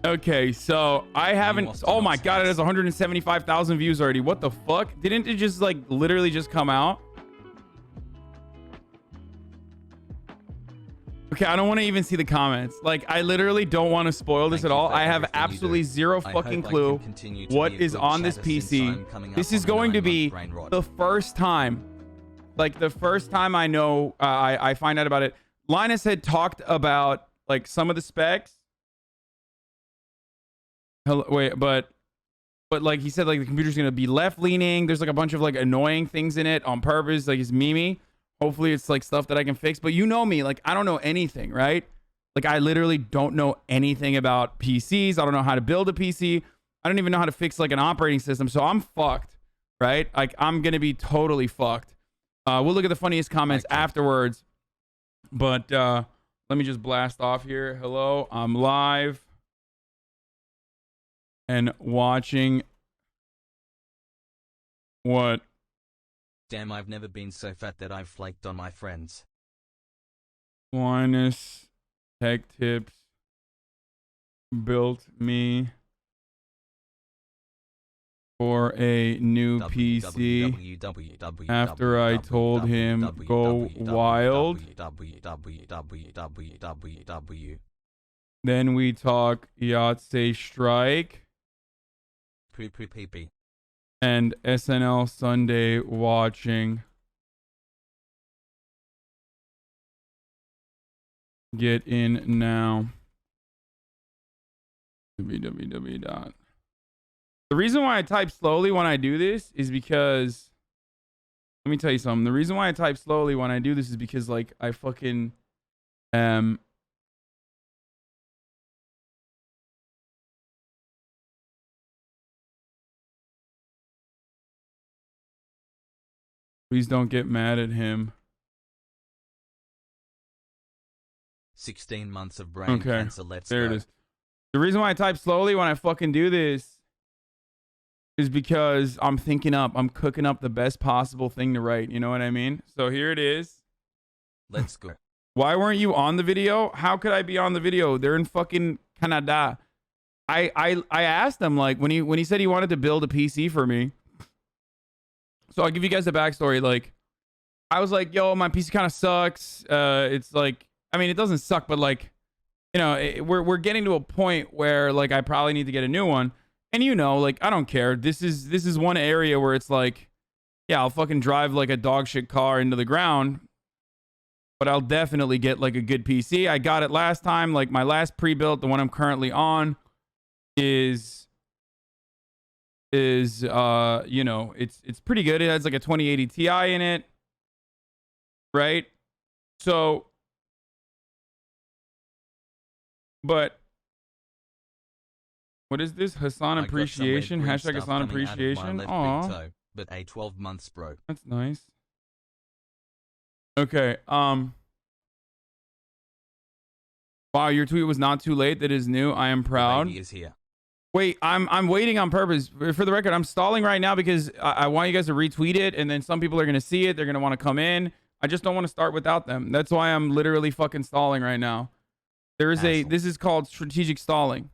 Okay, so I haven't. Oh my god, it has 175,000 views already. What the fuck? Didn't it just like literally just come out? Okay, I don't want to even see the comments. Like, I literally don't want to spoil this at all. I have absolutely zero fucking clue what is on this PC. This is going to be the first time, like the first time I know, I find out about it. Linus had talked about like some of the specs. Hello, wait, but like he said, like the computer's gonna be left leaning. There's like a bunch of like annoying things in it on purpose. Like it's memey. Hopefully it's like stuff that I can fix. But you know me, like I don't know anything, right? Like I literally don't know anything about PCs. I don't know how to build a PC. I don't even know how to fix like an operating system. So I'm fucked, right? Like I'm gonna be totally fucked. We'll look at the funniest comments afterwards. But let me just blast off here. Hello, I'm live and watching. What? Damn, I've never been so fat that I've flaked on my friends. Linus Tech Tips built me for a new PC after I told him go wild. Then we talk Yahtzee Strike and SNL Sunday watching. Get in now. www. The reason why I type slowly when I do this is because, let me tell you something. The reason why I type slowly when I do this is because like I fucking please don't get mad at him. 16 months of brain cancer. Let's there go. It is. The reason why I type slowly when I fucking do this is because I'm thinking up. I'm cooking up the best possible thing to write. You know what I mean? So here it is. Let's go. Why weren't you on the video? How could I be on the video? They're in fucking Canada. I asked him like when he said he wanted to build a PC for me. So I'll give you guys the backstory. Like I was like, yo, my PC kind of sucks. It's like, I mean, it doesn't suck, but like, you know, we're getting to a point where like I probably need to get a new one. And you know, like I don't care. This is one area where it's like, yeah, I'll fucking drive like a dog shit car into the ground, but I'll definitely get like a good PC. I got it last time. Like my last pre-built, the one I'm currently on, is you know, it's pretty good. It has like a 2080 Ti in it, right? So, but what is this? Hasan Appreciation? Hashtag Hasan Appreciation. Aw. But a 12 months, bro. That's nice. Okay. Wow, your tweet was not too late. That is new. I am proud. The baby is here. Wait, I'm waiting on purpose. For the record, I'm stalling right now because I want you guys to retweet it, and then some people are gonna see it. They're gonna want to come in. I just don't want to start without them. That's why I'm literally fucking stalling right now. There is this is called strategic stalling.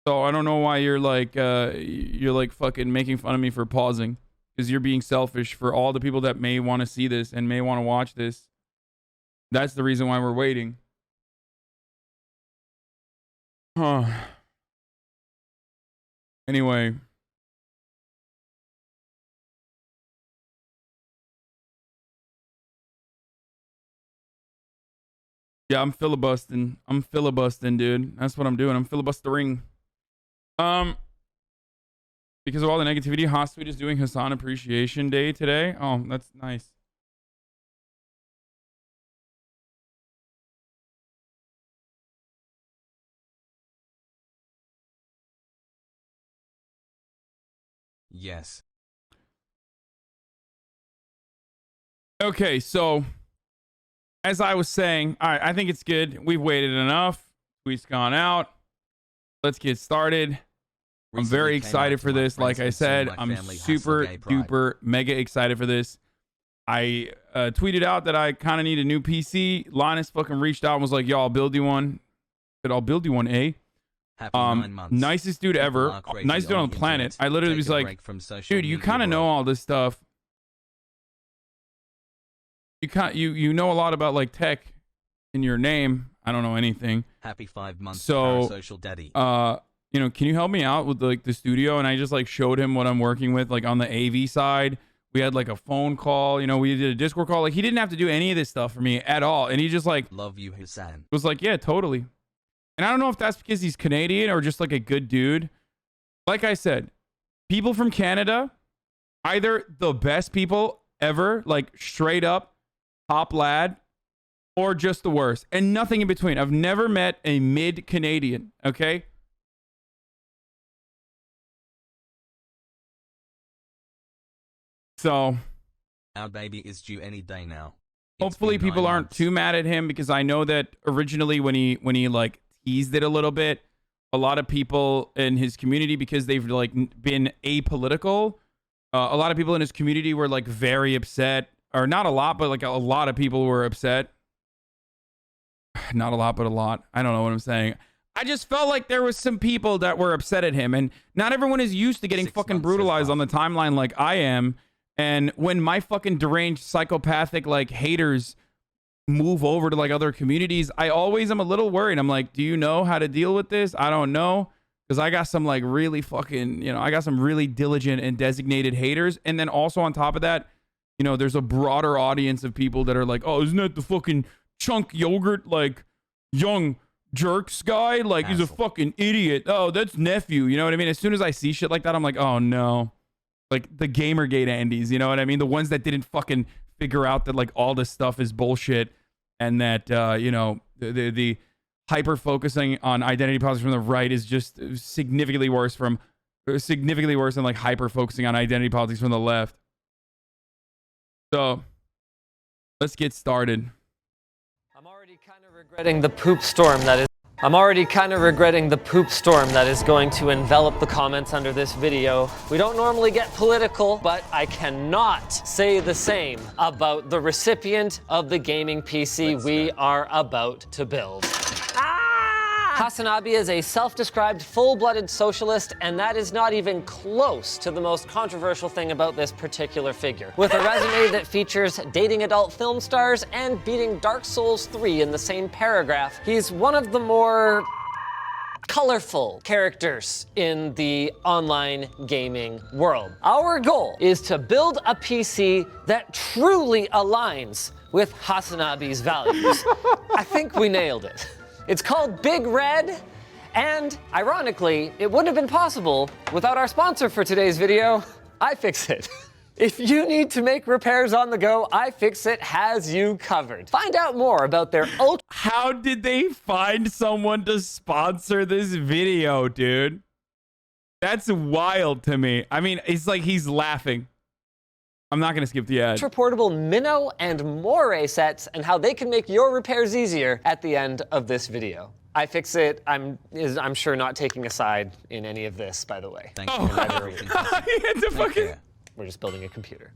So I don't know why you're like fucking making fun of me for pausing, because you're being selfish for all the people that may want to see this and may want to watch this. That's the reason why we're waiting. Huh. Anyway. Yeah, I'm filibustering. I'm filibustering, dude. That's what I'm doing. I'm filibustering. Because of all the negativity, Hossweet is doing Hasan Appreciation Day today. Oh, that's nice. Yes. Okay, so as I was saying, all right, I think it's good. We've waited enough. Tweet's gone out. Let's get started. I'm very excited for this. Like I said, I'm super duper mega excited for this. I tweeted out that I kind of need a new PC. Linus fucking reached out and was like, yo, I'll build you one. I'll build you one, eh? Happy 9 months. Nicest dude People ever. are crazy Nicest dude on the planet. internet. I literally Take was a like, break from social dude, you media, kind of bro. know all this stuff. You know a lot about like tech in your name. I don't know anything. Happy 5 months. So, Parasocial daddy. you know, can you help me out with like the studio? And I just like showed him what I'm working with, like on the AV side. We had like a phone call, you know, we did a Discord call. Like he didn't have to do any of this stuff for me at all. And he just like Love you, Hasan. was like, yeah, totally. And I don't know if that's because he's Canadian or just like a good dude. Like I said, people from Canada, either the best people ever, like straight up top lad, or just the worst, and nothing in between. I've never met a mid-Canadian, okay? So Our baby is due any day now. hopefully people aren't too mad at him, because I know that originally when he like teased it a little bit, a lot of people in his community, because they've like been apolitical, a lot of people in his community were like very upset, or not a lot, but like a lot of people were upset. Not a lot, but a lot. I don't know what I'm saying. I just felt like there was some people that were upset at him, and not everyone is used to getting 6 fucking months brutalized so on the timeline like I am. And when my fucking deranged psychopathic like haters move over to like other communities, I always am a little worried. I'm like, do you know how to deal with this? I don't know, because I got some like really fucking, you know, I got some really diligent and designated haters. And then also on top of that, you know, there's a broader audience of people that are like, oh, isn't that the fucking chunk yogurt like young jerks guy? Like he's a fucking idiot. Oh, that's nephew. You know what I mean? As soon as I see shit like that, I'm like, oh no. Like the Gamergate Andes, you know what I mean? The ones that didn't fucking figure out that like all this stuff is bullshit, and that you know, the hyper focusing on identity politics from the right is just significantly worse than like hyper focusing on identity politics from the left. So let's get started. I'm already kind of regretting the poop storm that is going to envelop the comments under this video. We don't normally get political, but I cannot say the same about the recipient of the gaming PC we are about to build. HasanAbi is a self-described full-blooded socialist, and that is not even close to the most controversial thing about this particular figure. With a resume that features dating adult film stars and beating Dark Souls 3 in the same paragraph, he's one of the more colorful characters in the online gaming world. Our goal is to build a PC that truly aligns with HasanAbi's values. I think we nailed it. It's called Big Red, and ironically, it wouldn't have been possible without our sponsor for today's video, iFixit. If you need to make repairs on the go, iFixit has you covered. Find out more about their ultra— How did they find someone to sponsor this video, dude? That's wild to me. I mean, it's like he's laughing. I'm not gonna skip the ad. portable Minnow and Moray sets, and how they can make your repairs easier at the end of this video. iFixit, I'm sure not taking a side in any of this, by the way. Thank you. It's a fucking... We're just building a computer.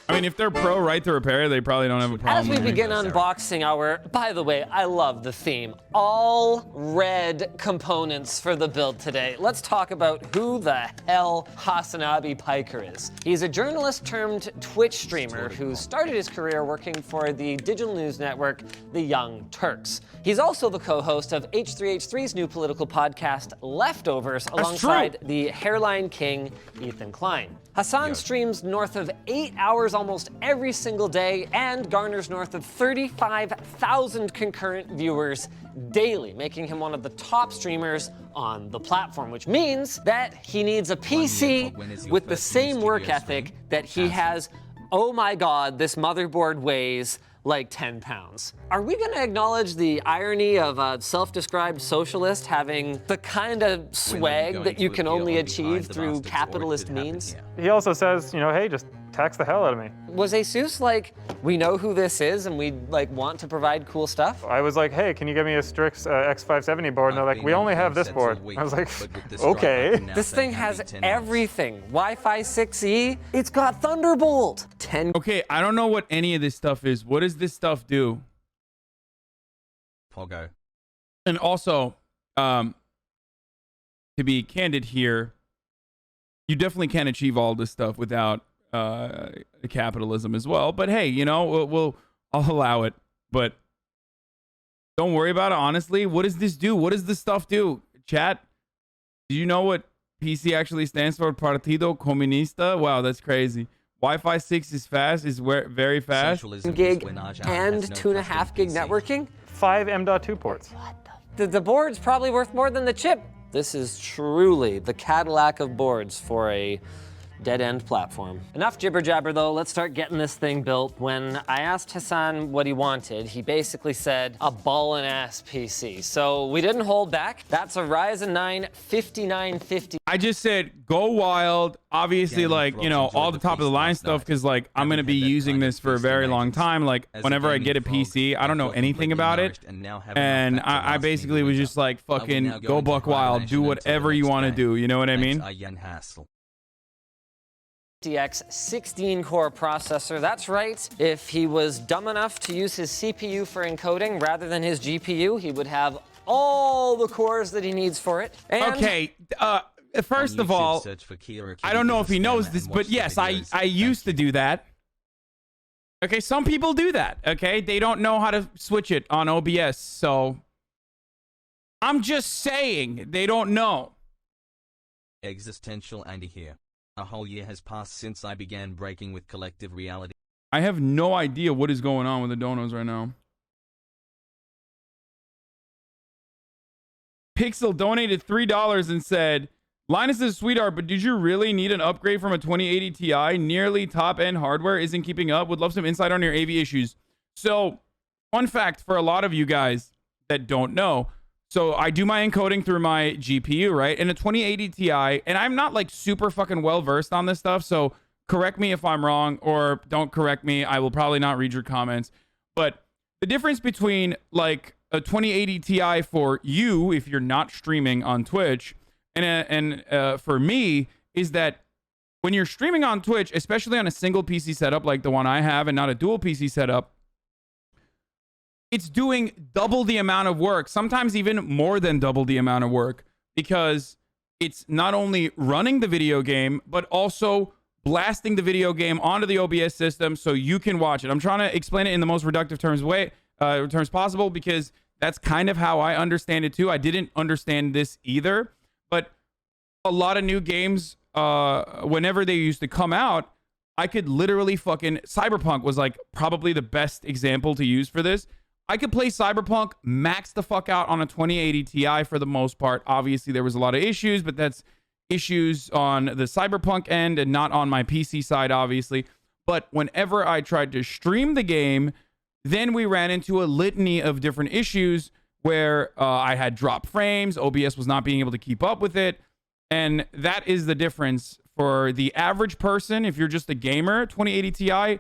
I mean, if they're pro right to repair, they probably don't have a problem. As we begin unboxing our— by the way, I love the theme. All red components for the build today. Let's talk about who the hell Hasan Piker is. He's a journalist turned Twitch streamer who started his career working for the digital news network, The Young Turks. He's also the co-host of H3H3's new political podcast, Leftovers, alongside the Hairline King, Ethan Klein. Hasan streams north of 8 hours almost every single day and garners north of 35,000 concurrent viewers daily, making him one of the top streamers on the platform, which means that he needs a PC with the same work ethic that he has. Oh my God, this motherboard weighs like 10 pounds. Are we gonna acknowledge the irony of a self-described socialist having the kind of swag that you can only achieve through capitalist means? He also says, you know, hey, just taxed the hell out of me. Was Asus like, we know who this is and we like want to provide cool stuff? I was like, hey, can you give me a Strix X570 board? And they're like, we only have this board. I was like, okay. This thing has everything. Wi-Fi 6E, it's got Thunderbolt. 10. Okay, I don't know what any of this stuff is. What does this stuff do? Pogo. And also, to be candid here, you definitely can't achieve all this stuff without capitalism as well. But hey, you know, I'll allow it. But don't worry about it. Honestly, what does this do? What does this stuff do? Chat, do you know what PC actually stands for? Partido Comunista? Wow, that's crazy. Wi-Fi 6 is fast, is very fast. Gig and 2.5 gig networking. 5 M.2 ports. The board's probably worth more than the chip. This is truly the Cadillac of boards for a dead-end platform. Enough jibber-jabber though, let's start getting this thing built. When I asked Hasan what he wanted, he basically said a ballin'-ass PC. So we didn't hold back. That's a Ryzen 9 5950. I just said go wild. Obviously, like, you know, all the top of the line stuff, because like I'm gonna be using this for a very long time. Like whenever I get a PC, I don't know anything about it, and I basically was just like, fucking go buck wild, do whatever you want to do. You know what I mean? DX 16-core processor. That's right. If he was dumb enough to use his CPU for encoding rather than his GPU, he would have all the cores that he needs for it. And okay, first of all, I don't know if he knows this, but yes, I used to do that. Okay, some people do that, okay? They don't know how to switch it on OBS, so I'm just saying they don't know. Existential Andy here. A whole year has passed since I began breaking with collective reality. I have no idea what is going on with the donos right now. Pixel donated $3 and said, Linus is a sweetheart, but did you really need an upgrade from a 2080 Ti? Nearly top-end hardware isn't keeping up. Would love some insight on your AV issues. So, fun fact for a lot of you guys that don't know. So I do my encoding through my GPU, right? And a 2080 Ti, and I'm not like super fucking well versed on this stuff, so correct me if I'm wrong, or don't correct me. I will probably not read your comments. But the difference between like a 2080 Ti for you, if you're not streaming on Twitch, and for me, is that when you're streaming on Twitch, especially on a single PC setup like the one I have and not a dual PC setup, it's doing double the amount of work, sometimes even more than double the amount of work, because it's not only running the video game, but also blasting the video game onto the OBS system so you can watch it. I'm trying to explain it in the most reductive terms possible, because that's kind of how I understand it too. I didn't understand this either, but a lot of new games, whenever they used to come out, I could literally fucking... Cyberpunk was like probably the best example to use for this. I could play Cyberpunk, max the fuck out on a 2080 Ti for the most part. Obviously, there was a lot of issues, but that's issues on the Cyberpunk end and not on my PC side, obviously. But whenever I tried to stream the game, then we ran into a litany of different issues where I had drop frames, OBS was not being able to keep up with it. And that is the difference for the average person. If you're just a gamer, 2080 Ti,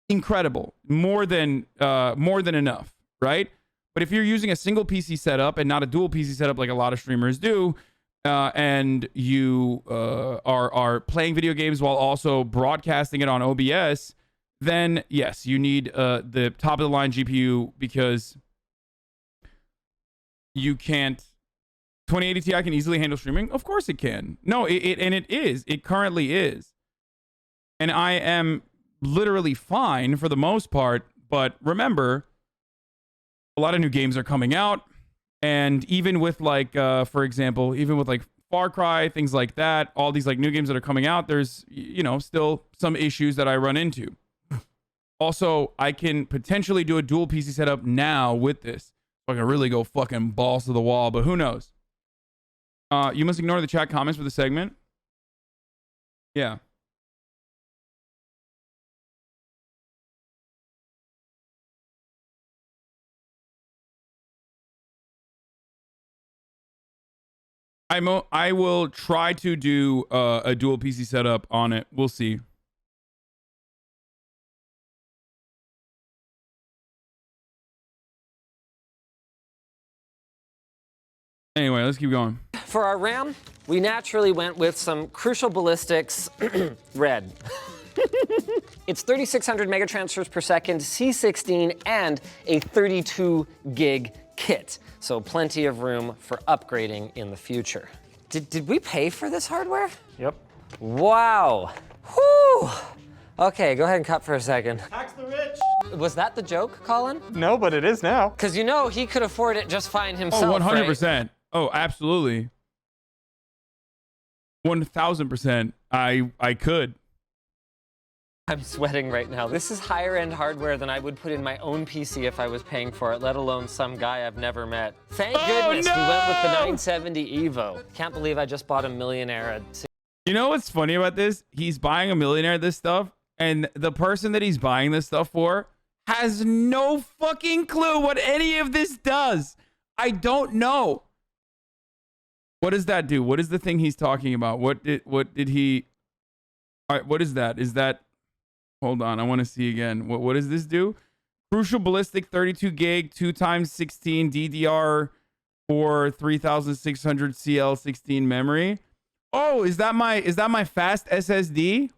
incredible. More than enough. Right? But if you're using a single PC setup and not a dual PC setup like a lot of streamers do, and you are playing video games while also broadcasting it on OBS, then yes, you need the top of the line GPU, because you can't... 2080 Ti can easily handle streaming? Of course it can. No, it currently is. And I am literally fine for the most part, but remember, a lot of new games are coming out, and even with like for example, even with like Far Cry, things like that, all these like new games that are coming out, there's, you know, still some issues that I run into. Also, I can potentially do a dual PC setup now with this. I can really go fucking balls to the wall, but who knows? You must ignore the chat comments for the segment. Yeah. I will try to do a dual PC setup on it. We'll see. Anyway, let's keep going. For our RAM, we naturally went with some Crucial Ballistics red. It's 3,600 megatransfers per second, C16, and a 32 gig kit. So plenty of room for upgrading in the future. Did we pay for this hardware? Yep. Wow. Whew. Okay, go ahead and cut for a second. Tax the rich. Was that the joke, Colin? No, but it is now. Because you know he could afford it just fine himself. Oh, 100%. Right? Oh, absolutely. 1,000%. I could. I'm sweating right now. This is higher end hardware than I would put in my own PC if I was paying for it, let alone some guy I've never met. Thank goodness we went with the 970 Evo. Can't believe I just bought a millionaire at... You know what's funny about this? He's buying a millionaire this stuff, and the person that he's buying this stuff for has no fucking clue what any of this does. I don't know. What does that do? What is the thing he's talking about? What did he... All right, what is that? Is that... Hold on, I want to see again. What does this do? Crucial Ballistic 32 gig, 2x16 DDR for 3600 CL16 memory. Oh, is that my fast SSD?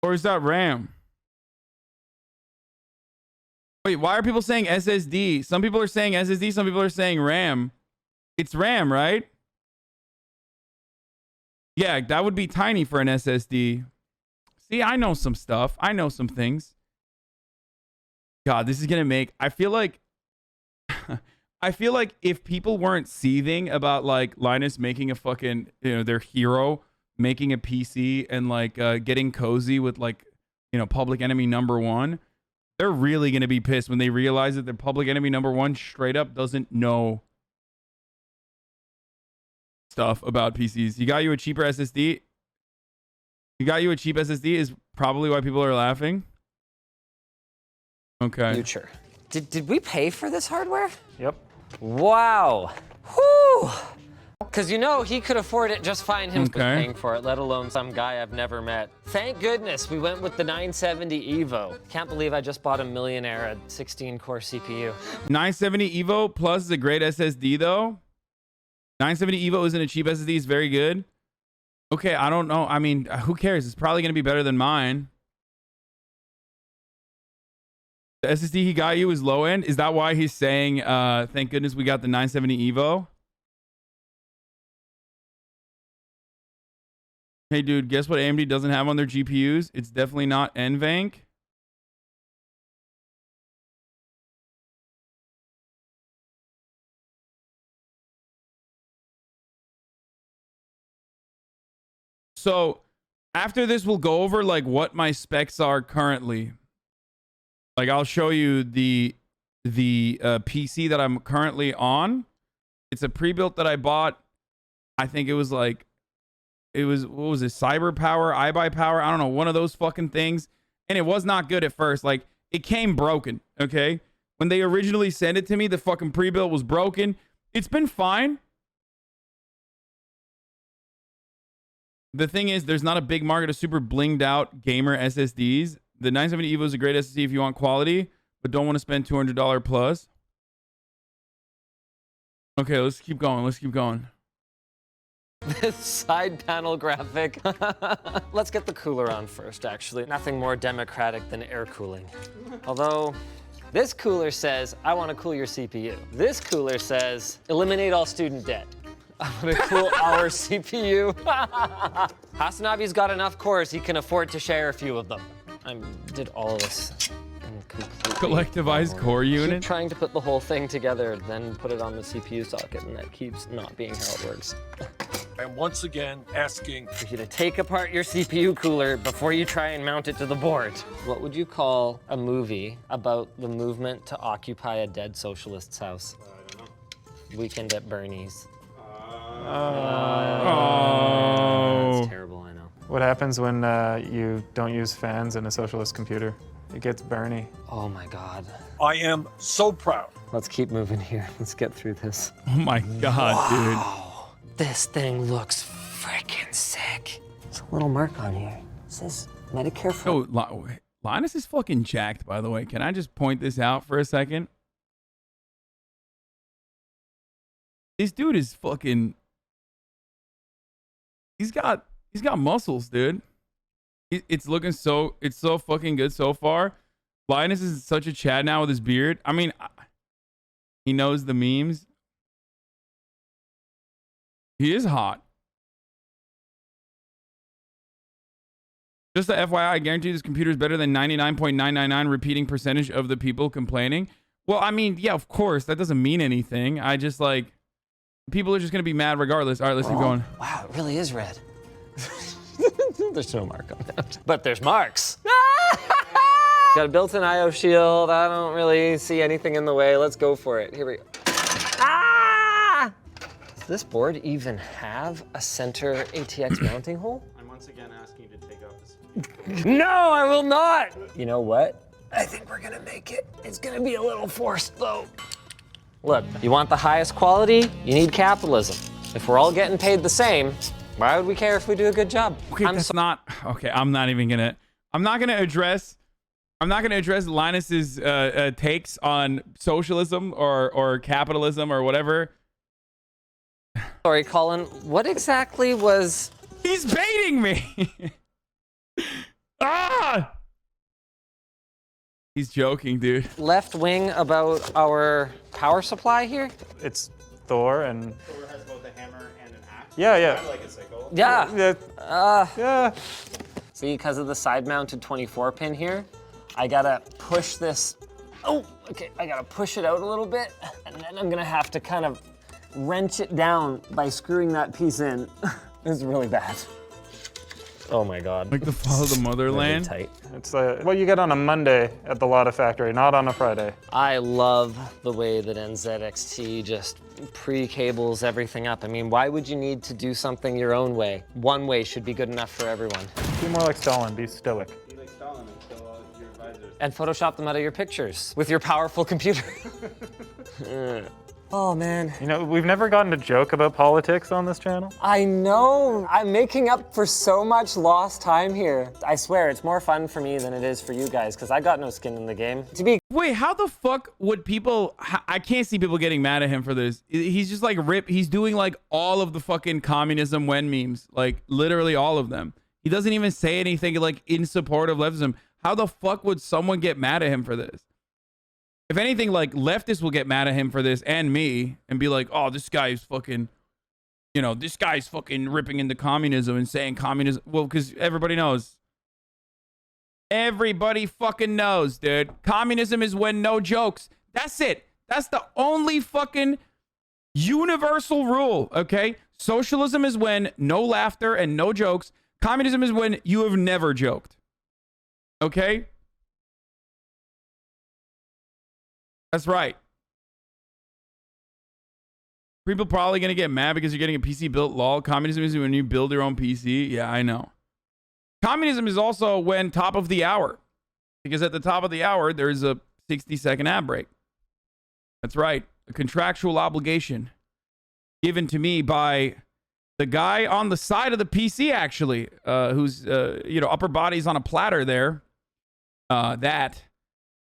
Or is that RAM? Wait, why are people saying SSD? Some people are saying SSD, some people are saying RAM. It's RAM, right? Yeah, that would be tiny for an SSD. See, I know some stuff. I know some things. God, this is going to make... I feel like if people weren't seething about like Linus making a fucking, their hero making a PC and like getting cozy with like, Public Enemy #1, they're really going to be pissed when they realize that the Public Enemy #1 straight up doesn't know stuff about PCs. You got you a cheaper SSD. You got you a cheap SSD is probably why people are laughing. Okay. Future. Did we pay for this hardware? Yep. Wow. Whew. Because you know he could afford it just fine himself paying for it, let alone some guy I've never met. Thank goodness we went with the 970 Evo. Can't believe I just bought a millionaire at 16-core CPU. 970 Evo Plus is a great SSD though. 970 Evo isn't a cheap SSD. It's very good. Okay, I don't know. I mean, who cares? It's probably going to be better than mine. The SSD he got you is low end. Is that why he's saying, thank goodness we got the 970 Evo? Hey, dude, guess what AMD doesn't have on their GPUs? It's definitely not NVENC. So after this, we'll go over like what my specs are currently. Like I'll show you the PC that I'm currently on. It's a pre-built that I bought. I think it was like, what was it? Cyber Power, iBuy Power. I don't know, one of those fucking things. And it was not good at first. Like it came broken. Okay. When they originally sent it to me, the fucking pre-built was broken. It's been fine. The thing is, there's not a big market of super blinged out gamer SSDs. The 970 Evo is a great SSD if you want quality, but don't want to spend $200 plus. Okay, let's keep going. Let's keep going. This side panel graphic. Let's get the cooler on first, actually. Nothing more democratic than air cooling. Although, this cooler says, I want to cool your CPU. This cooler says, eliminate all student debt. I'm gonna cool our CPU. HasanAbi's got enough cores, he can afford to share a few of them. I did all of this collectivized core unit. Keep trying to put the whole thing together, then put it on the CPU socket, and that keeps not being how it works. I'm once again asking for you to take apart your CPU cooler before you try and mount it to the board. What would you call a movie about the movement to occupy a dead socialist's house? I don't know. Weekend at Bernie's. Oh. That's terrible, I know. What happens when you don't use fans in a socialist computer? It gets Bernie. Oh my God. I am so proud. Let's keep moving here. Let's get through this. Oh my God, wow. Dude. This thing looks freaking sick. There's a little mark on here. It says Medicare for... Oh, Linus is fucking jacked, by the way. Can I just point this out for a second? This dude is fucking. He's got muscles, dude. It's looking so. It's so fucking good so far. Linus is such a Chad now with his beard. I mean, he knows the memes. He is hot. Just a FYI, I guarantee this computer is better than 99.999 repeating percentage of the people complaining. Well, I mean, yeah, of course. That doesn't mean anything. I just like, people are just going to be mad regardless. All right, let's keep going. Wow, it really is red. There's no mark on that. But there's marks. Got a built-in IO shield. I don't really see anything in the way. Let's go for it. Here we go. Ah! Does this board even have a center ATX mounting hole? I'm once again asking you to take off this. No, I will not. You know what? I think we're gonna make it. It's gonna be a little forced though. Look, you want the highest quality? You need capitalism. If we're all getting paid the same, why would we care if we do a good job? Okay, that's not okay. I'm not gonna address Linus's takes on socialism or capitalism or whatever. Sorry, Colin. What exactly was? He's baiting me. Ah! He's joking, dude. Left wing about our power supply here? It's Thor and. Thor has both a hammer and an axe. Yeah, yeah. Kind of like a sickle. Yeah. Yeah. See, because of the side-mounted 24 pin here, I gotta push this. Oh, okay. I gotta push it out a little bit, and then I'm gonna have to kind of wrench it down by screwing that piece in. This is really bad. Oh my God. Like the Follow the Motherland. Really tight. It's what you get on a Monday at the Lotta Factory, not on a Friday. I love the way that NZXT just pre-cables everything up. I mean, why would you need to do something your own way? One way should be good enough for everyone. Be more like Stalin, be stoic. Be like Stalin and kill all your advisors. And Photoshop them out of your pictures with your powerful computer. Oh man. You know, we've never gotten a joke about politics on this channel. I know. I'm making up for so much lost time here. I swear, it's more fun for me than it is for you guys, because I got no skin in the game. Wait, how the fuck would people... I can't see people getting mad at him for this. He's just like he's doing like all of the fucking communism when memes. Like literally all of them. He doesn't even say anything like in support of leftism. How the fuck would someone get mad at him for this? If anything, like, leftists will get mad at him for this and me and be like, oh, this guy's fucking, you know, this guy's fucking ripping into communism and saying communism. Well, because everybody knows. Everybody fucking knows, dude. Communism is when no jokes. That's it. That's the only fucking universal rule, okay? Socialism is when no laughter and no jokes. Communism is when you have never joked. Okay? That's right. People probably going to get mad because you're getting a PC built. Lol. Communism is when you build your own PC. Yeah, I know. Communism is also when top of the hour. Because at the top of the hour, there's a 60-second ad break. That's right. A contractual obligation given to me by the guy on the side of the PC, actually, who's, you know, upper body's on a platter there.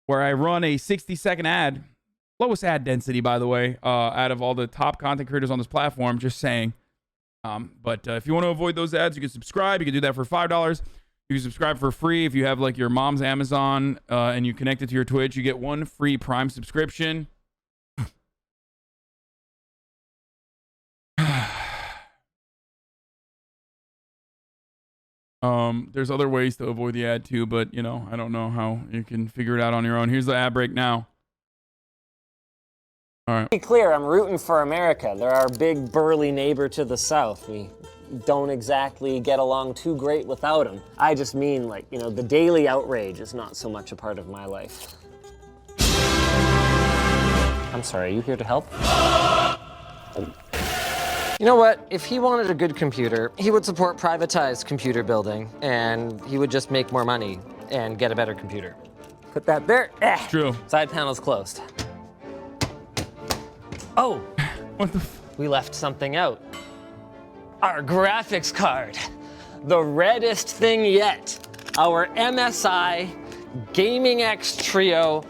Where I run a 60-second ad. Lowest ad density, by the way, out of all the top content creators on this platform, just saying. But if you want to avoid those ads, you can subscribe. You can do that for $5. You can subscribe for free. If you have like your mom's Amazon and you connect it to your Twitch, you get one free Prime subscription. There's other ways to avoid the ad too, but you know, I don't know how you can figure it out on your own. Here's the ad break now. All right. To be clear, I'm rooting for America. They're our big burly neighbor to the south. We don't exactly get along too great without them. I just mean, like, you know, the daily outrage is not so much a part of my life. I'm sorry, are you here to help? You know what? If he wanted a good computer, he would support privatized computer building, and he would just make more money and get a better computer. Put that there. True. Side panel's closed. Oh, What the? we left something out. Our graphics card. The reddest thing yet. Our MSI Gaming X Trio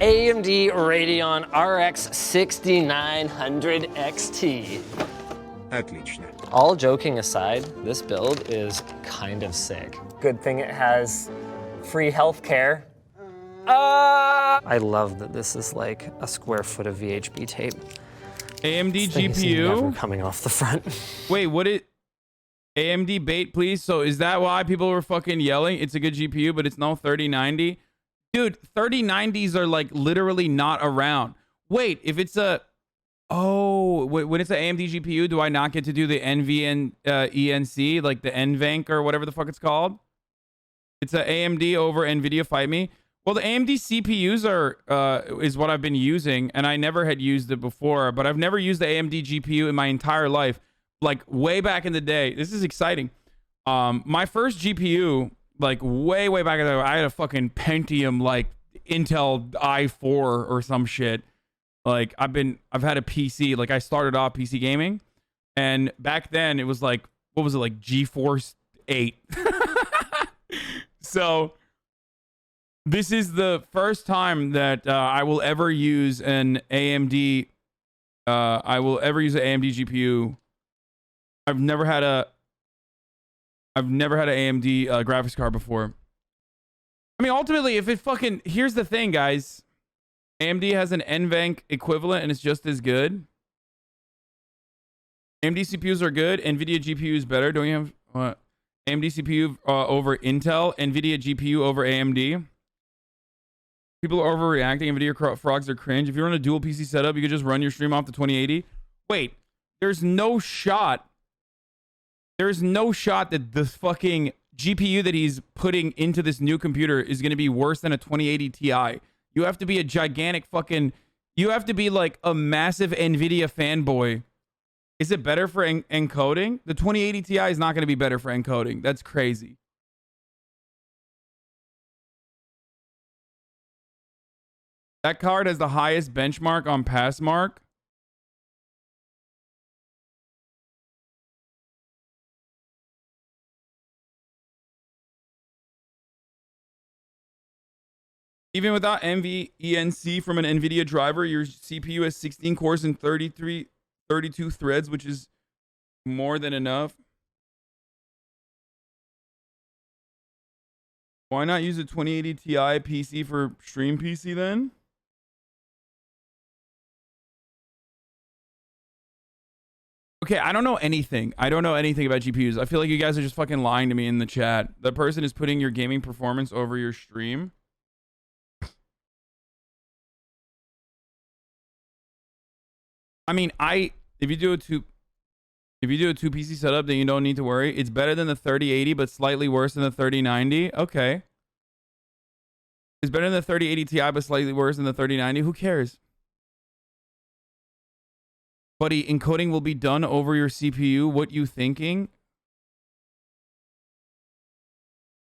AMD Radeon RX 6900 XT. Отлично. All joking aside, this build is kind of sick. Good thing it has free healthcare. I love that this is like a square foot of VHB tape. AMD This thing is never GPU. coming off the front. Wait, what it? AMD bait, please. So is that why people were fucking yelling? It's a good GPU, but it's no 3090. Dude, 3090s are like literally not around. Wait, if it's a... Oh, when it's an AMD GPU, do I not get to do the NVN ENC, like the NVENC or whatever the fuck it's called? It's a AMD over NVIDIA, fight me. Well, the AMD CPUs are is what I've been using, and I never had used it before, but I've never used the AMD GPU in my entire life, like way back in the day. This is exciting. My first GPU, like way back in the day, I had a fucking Pentium, like Intel i4 or some shit. Like I've had a PC, like I started off PC gaming, and back then it was like, what was it, like GeForce 8. So this is the first time that I will ever use an AMD. I will ever use an AMD GPU. I've never had an AMD graphics card before. I mean, ultimately, if it fucking, here's the thing, guys. AMD has an NVENC equivalent, and it's just as good. AMD CPUs are good. NVIDIA GPU is better. Don't you have what? AMD CPU over Intel, NVIDIA GPU over AMD. People are overreacting. NVIDIA frogs are cringe. If you're on a dual PC setup, you could just run your stream off the 2080. Wait, there's no shot. There's no shot that the fucking GPU that he's putting into this new computer is going to be worse than a 2080 Ti. You have to be a gigantic fucking... You have to be like a massive NVIDIA fanboy. Is it better for encoding? The 2080 Ti is not going to be better for encoding. That's crazy. That card has the highest benchmark on Passmark. Even without NVENC from an NVIDIA driver, your CPU has 16 cores and 32 threads, which is more than enough. Why not use a 2080 Ti PC for stream PC then? Okay, I don't know anything. I don't know anything about GPUs. I feel like you guys are just fucking lying to me in the chat. The person is putting your gaming performance over your stream. I mean, if you do a two PC setup, then you don't need to worry. It's better than the 3080, but slightly worse than the 3090. Okay. It's better than the 3080 Ti, but slightly worse than the 3090. Who cares? Buddy, encoding will be done over your CPU. What you thinking?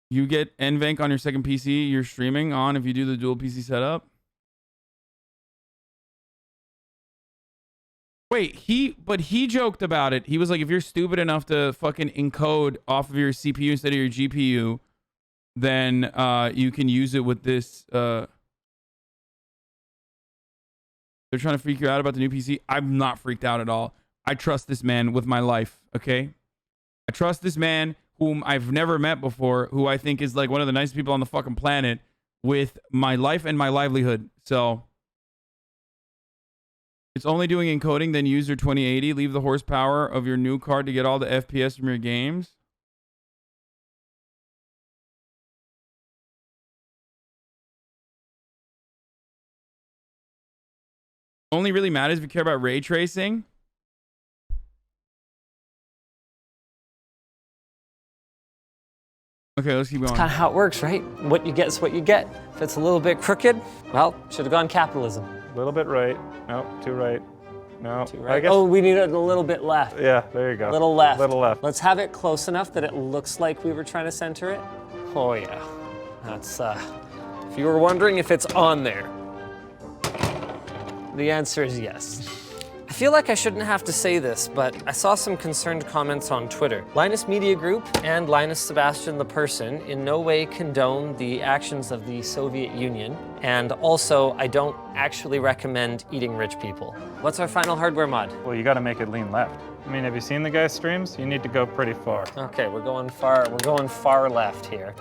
You get NVENC on your second PC you're streaming on if you do the dual PC setup. Wait, he joked about it. He was like, if you're stupid enough to fucking encode off of your CPU instead of your GPU, then you can use it with this. They're trying to freak you out about the new PC. I'm not freaked out at all. I trust this man with my life, okay? I trust this man whom I've never met before, who I think is like one of the nicest people on the fucking planet, with my life and my livelihood. So... It's only doing encoding, then use your 2080. Leave the horsepower of your new card to get all the FPS from your games. Only really matters if you care about ray tracing. Okay, let's keep going. That's kind of how it works, right? What you get is what you get. If it's a little bit crooked, well, should have gone capitalism. A little bit right. No, too right. No. Too right. I guess, Oh, we need it a little bit left. yeah, there you go. Little left. Little left. Let's have it close enough that it looks like we were trying to center it. Oh yeah. That's if you were wondering if it's on there, the answer is yes. I feel like I shouldn't have to say this, but I saw some concerned comments on Twitter. Linus Media Group and Linus Sebastian the person in no way condone the actions of the Soviet Union, and also I don't actually recommend eating rich people. What's our final hardware mod? Well, you gotta make it lean left. I mean, have you seen the guy's streams? You need to go pretty far. Okay, we're going far left here.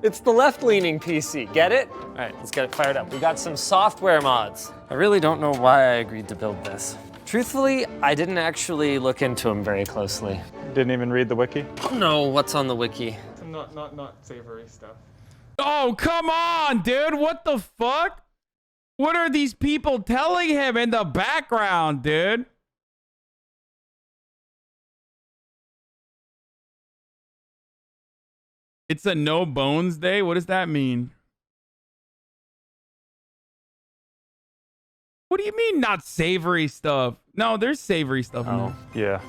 It's the left-leaning PC, get it? All right, let's get it fired up. We got some software mods. I really don't know why I agreed to build this. Truthfully, I didn't actually look into them very closely. Didn't even read the wiki? No, what's on the wiki? Not savory stuff. Oh, come on, dude. What the fuck? What are these people telling him in the background, dude? It's a no bones day? What does that mean? What do you mean not savory stuff? No, there's savory stuff in there. Yeah.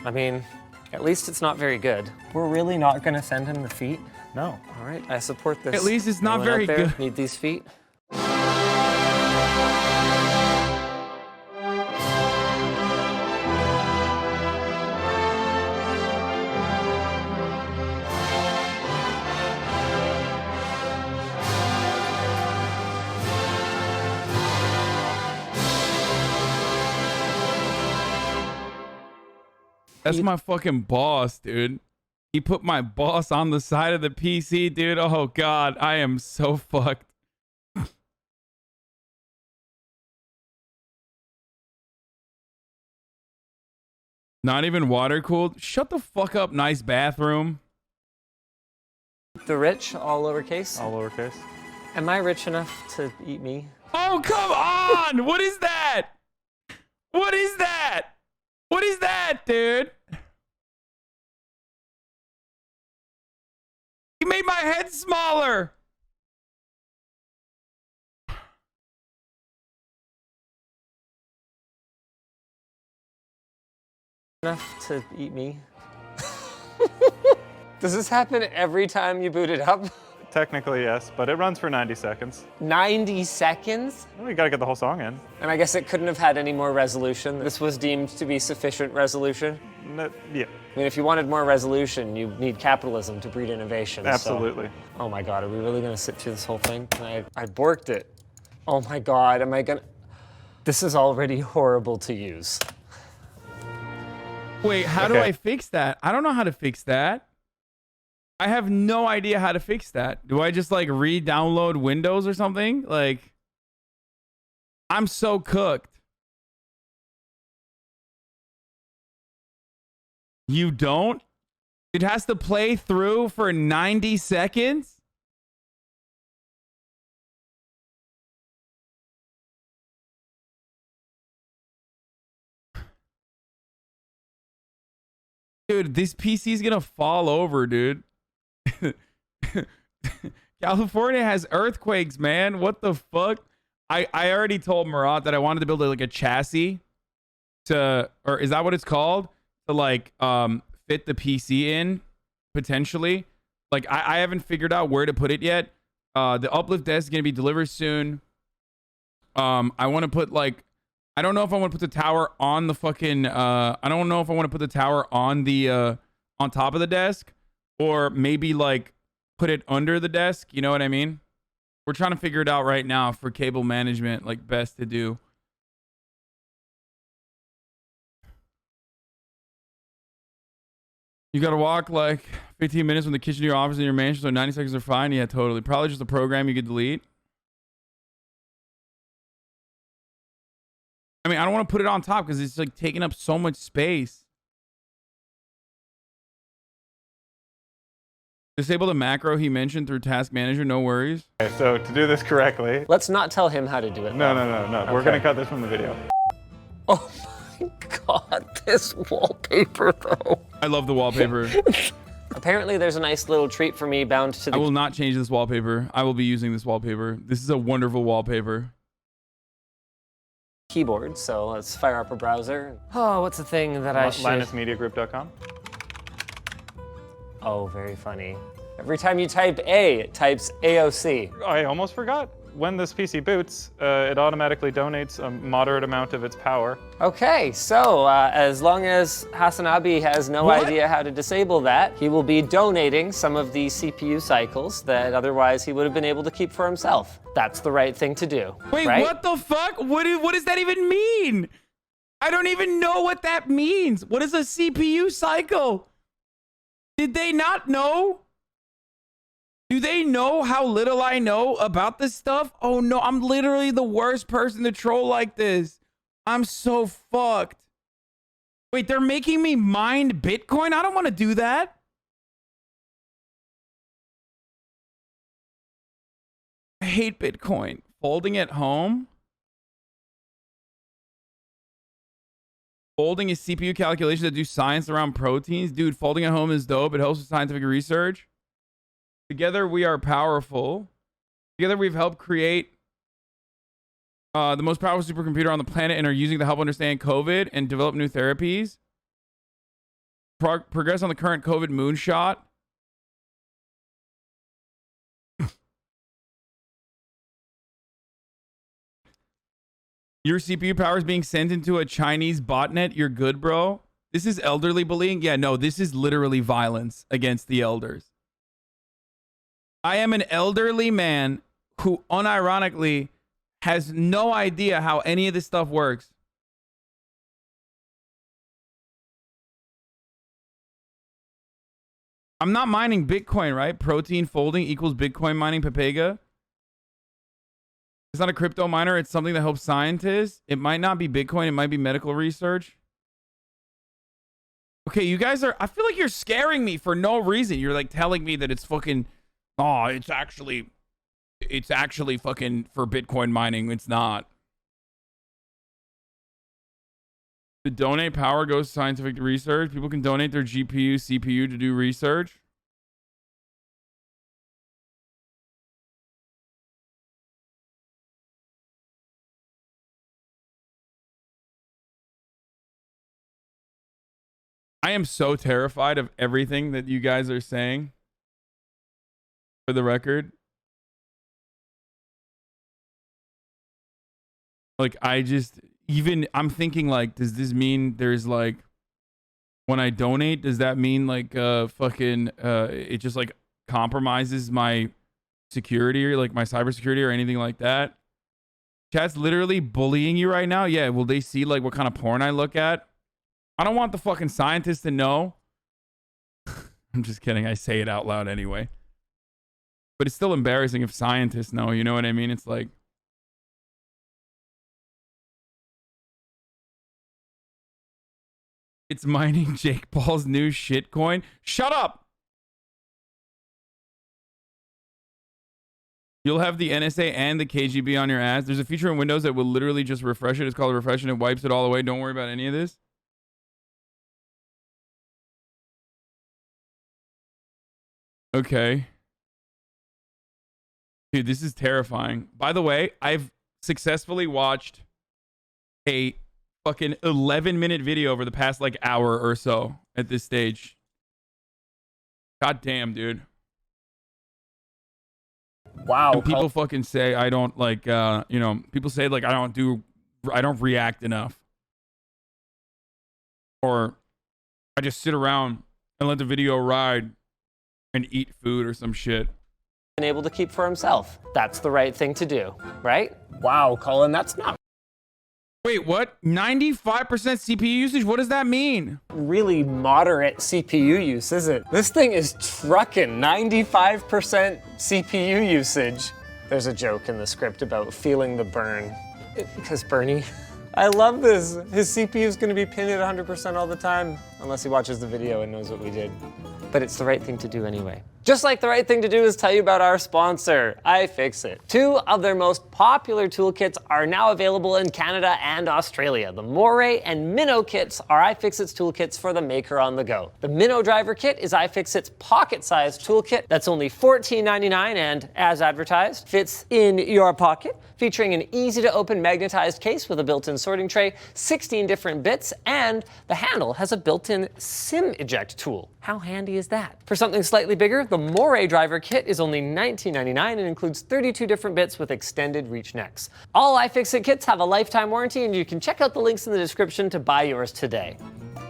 I mean, at least it's not very good. We're really not gonna send him the feet? No. All right, I support this. At least it's not Anyone very out there good. Need these feet? That's my fucking boss, dude. He put my boss on the side of the PC, dude. Oh, God. I am so fucked. Not even water cooled? Shut the fuck up, nice bathroom. The rich, all lowercase. All lowercase. Am I rich enough to eat me? Oh, come on! What is that? What is that? What is that, dude? He made my head smaller. Enough to eat me? Does this happen every time you boot it up? Technically, yes, but it runs for 90 seconds. 90 seconds? Well, you gotta get the whole song in. And I guess it couldn't have had any more resolution. This was deemed to be sufficient resolution. Yeah, I mean, if you wanted more resolution, you need capitalism to breed innovation. so- absolutely. Oh my God, are we really gonna sit through this whole thing? I borked it. Oh my God, am I gonna? This is already horrible to use. Wait, how do I fix that? I don't know how to fix that. I have no idea how to fix that. Do I just like re-download Windows or something? Like, I'm so cooked. You don't? It has to play through for 90 seconds? Dude, this PC is gonna fall over, dude. California has earthquakes, man. What the fuck? I already told Murat that I wanted to build like a chassis to, or is that what it's called? To like fit the PC in potentially. Like I haven't figured out where to put it yet. The uplift desk is gonna be delivered soon. I want to put like, I don't know if I want to put the tower on the fucking I don't know if I want to put the tower on the on top of the desk, or maybe like put it under the desk, you know what I mean? We're trying to figure it out right now for cable management, like best to do. You gotta walk like 15 minutes from the kitchen to your office in your mansion, so 90 seconds are fine. Yeah, totally. Probably just a program you could delete. I mean, I don't want to put it on top because it's like taking up so much space. Disable the macro he mentioned through Task Manager, no worries. Okay, so to do this correctly. Let's not tell him how to do it. No. though. We're gonna cut this from the video. Oh my God, this wallpaper though. I love the wallpaper. Apparently there's a nice little treat for me bound to I the will not change this wallpaper. I will be using this wallpaper. This is a wonderful wallpaper. keyboard, so let's fire up a browser. Oh, what's the thing that I should... LinusMediaGroup.com. Oh, very funny. Every time you type A, it types AOC. I almost forgot. when this PC boots, it automatically donates a moderate amount of its power. Okay, so as long as HasanAbi has no idea how to disable that, he will be donating some of the CPU cycles that otherwise he would have been able to keep for himself. That's the right thing to do. Wait, right? what the fuck? What does that even mean? I don't even know what that means. What is a CPU cycle? Did they not know? Do they know how little I know about this stuff? Oh no, I'm literally the worst person to troll like this. I'm so fucked. Wait, they're making me mine Bitcoin? I don't want to do that. I hate Bitcoin. Folding at home? Folding is CPU calculations that do science around proteins? Dude, folding at home is dope. It helps with scientific research. Together we are powerful. Together we've helped create the most powerful supercomputer on the planet and are using to help understand COVID and develop new therapies. Progress on the current COVID moonshot. Your CPU power is being sent into a Chinese botnet. You're good, bro. This is elderly bullying. Yeah, no, this is literally violence against the elders. I am an elderly man who unironically has no idea how any of this stuff works. I'm not mining Bitcoin, right? Protein folding equals Bitcoin mining Pepega. It's not a crypto miner. It's something that helps scientists. It might not be Bitcoin. It might be medical research. Okay, you guys are... I feel like you're scaring me for no reason. You're like telling me that it's fucking... Oh, it's actually fucking for Bitcoin mining. It's not. To donate power goes to scientific research. People can donate their GPU, CPU to do research. I am so terrified of everything that you guys are saying. For the record. Like, I'm thinking, like, does this mean there's, like, when I donate, does that mean, like, it just, like, compromises my security or, like, my cybersecurity or anything like that? Chat's literally bullying you right now? Yeah, will they see, like, what kind of porn I look at? I don't want the fucking scientists to know. I'm just kidding. I say it out loud anyway. But it's still embarrassing if scientists know, you know what I mean? It's like... It's mining Jake Paul's new shitcoin. Shut up! You'll have the NSA and the KGB on your ass. There's a feature in Windows that will literally just refresh it. It's called refresh and it wipes it all away. Don't worry about any of this. Okay. Dude, this is terrifying. By the way, I've successfully watched a fucking 11-minute video over the past, like, hour or so at this stage. God damn, dude. Wow. And people fucking say I don't, like, you know, people say, like, I don't react enough. Or I just sit around and let the video ride and eat food or some shit. Been able to keep for himself. That's the right thing to do, right? Wow, Colin, that's not Wait, what? 95% CPU usage? What does that mean? really moderate CPU use, is it? This thing is trucking 95% CPU usage. There's a joke in the script about feeling the burn. Because Bernie, I love this. His CPU is going to be pinned at 100% all the time, unless he watches the video and knows what we did. But it's the right thing to do anyway. Just like the right thing to do is tell you about our sponsor, iFixit. 2 of their most popular toolkits are now available in Canada and Australia. The Moray and Minnow kits are iFixit's toolkits for the maker on the go. The Minnow Driver kit is iFixit's pocket-sized toolkit that's only $14.99 and, as advertised, fits in your pocket, featuring an easy-to-open magnetized case with a built-in sorting tray, 16 different bits, and the handle has a built-in SIM eject tool. How handy is that? For something slightly bigger, the from Moray driver kit is only $19.99 and includes 32 different bits with extended reach necks. All iFixit kits have a lifetime warranty, and you can check out the links in the description to buy yours today.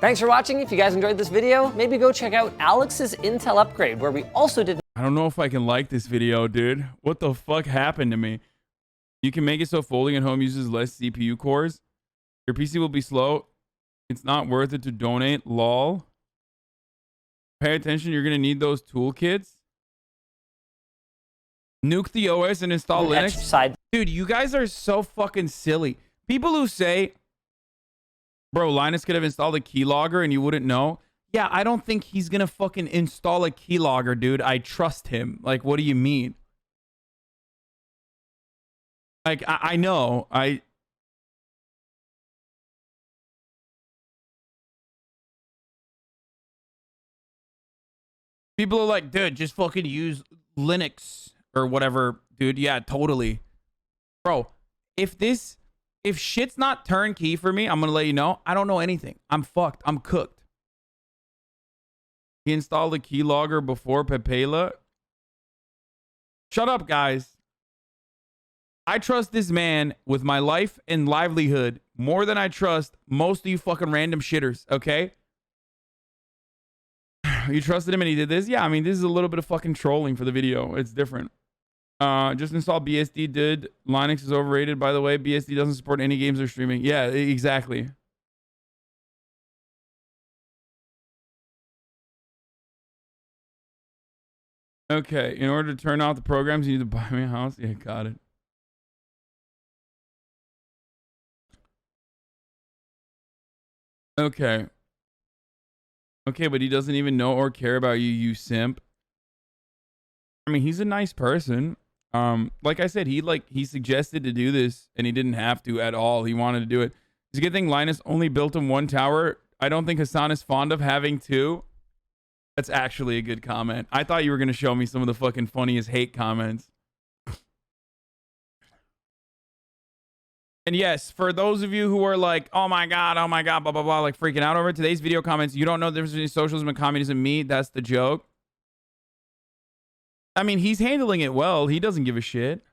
Thanks for watching. If you guys enjoyed this video, maybe go check out Alex's Intel upgrade, where we also did... I don't know if I can like this video, dude. What the fuck happened to me? You can make it so folding at home uses less CPU cores. Your PC will be slow. It's not worth it to donate. Lol. Pay attention. You're going to need those toolkits. Nuke the OS and install Linux. Dude, you guys are so fucking silly. People who say, bro, Linus could have installed a keylogger and you wouldn't know. Yeah, I don't think he's going to fucking install a keylogger, dude. I trust him. Like, what do you mean? Like, I know. People are like, dude, just fucking use Linux or whatever, dude. Yeah, totally. Bro, if shit's not turnkey for me, I'm going to let you know. I don't know anything. I'm fucked. I'm cooked. He installed a keylogger before Pepela. Shut up, guys. I trust this man with my life and livelihood more than I trust most of you fucking random shitters, okay? You trusted him and he did this? Yeah, I mean, this is a little bit of fucking trolling for the video. It's different. Just install BSD, dude. Linux is overrated, by the way. BSD doesn't support any games or streaming. Yeah, exactly. Okay, in order to turn off the programs, you need to buy me a house. Yeah, got it. Okay. Okay, but he doesn't even know or care about you, you simp. I mean, he's a nice person. Like I said, he suggested to do this and he didn't have to at all. He wanted to do it. It's a good thing Linus only built him one tower. I don't think Hasan is fond of having two. That's actually a good comment. I thought you were going to show me some of the fucking funniest hate comments. And yes, for those of you who are like, oh my God, blah, blah, blah, like freaking out over today's video comments, you don't know the difference between socialism and communism. Me, that's the joke. I mean, he's handling it well. He doesn't give a shit.